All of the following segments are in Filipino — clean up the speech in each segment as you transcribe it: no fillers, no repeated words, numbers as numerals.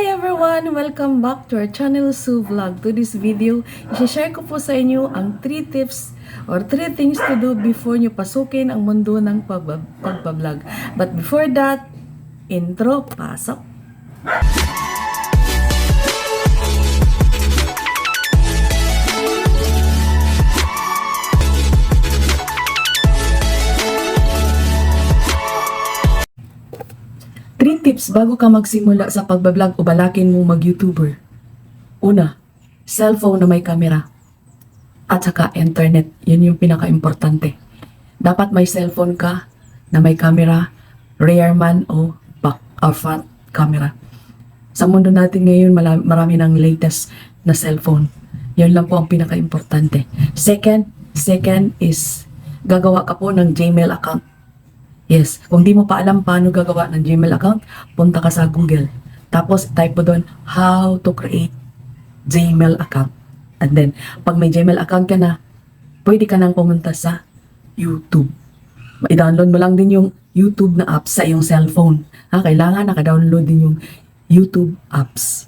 Hi everyone! Welcome back to our channel, Sue Vlog. To this video, i-share ko po sa inyo ang 3 tips or 3 things to do before nyo pasukin ang mundo ng pagbablog. But before that, intro, pasok! Tips bago ka magsimula sa pagbablog o balakin mo mag-YouTuber. Una, cellphone na may camera. At saka internet. Yun yung pinaka-importante. Dapat may cellphone ka na may camera, rear man o back or front camera. Sa mundo natin ngayon, marami ng latest na cellphone. Yun lang po ang pinaka-importante. Second is gagawa ka po ng Gmail account. Yes, kung di mo pa alam paano gagawa ng Gmail account, punta ka sa Google. Tapos type mo doon, how to create Gmail account. And then, pag may Gmail account ka na, pwede ka nang pumunta sa YouTube. I-download mo lang din yung YouTube na apps sa iyong cellphone. Kailangan naka-download din yung YouTube apps.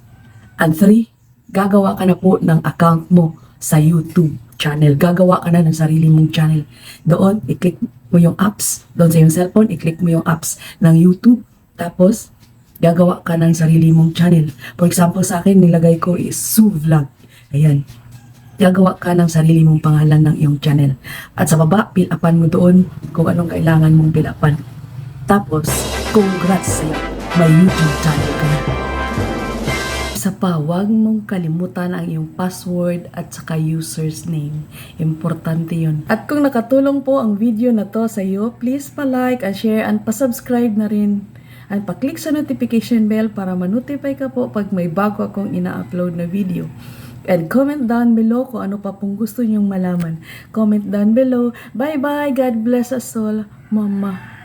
And 3, gagawa ka na po ng account mo sa YouTube channel. Gagawa ka na ng sarili mong channel. Doon, i-click mo yung apps, doon sa yung cellphone, i-click mo yung apps ng YouTube, tapos gagawa ka ng sarili mong channel. For example, sa akin, nilagay ko is Sue Vlog. Ayan. Gagawa ka ng sarili mong pangalan ng iyong channel. At sa baba, fill-upan mo doon kung anong kailangan mong fill-upan. Tapos, congrats sa'yo, may YouTube channel ka na. Isa pa, huwag mong kalimutan ang iyong password at saka user's name. Importante yun. At kung nakatulong po ang video na to sa iyo, please pa-like and share and pa-subscribe na rin. At pa-click sa notification bell para ma-notify ka po pag may bago akong ina-upload na video. And comment down below kung ano pa pong gusto nyong malaman. Comment down below. Bye-bye! God bless us all. Mama.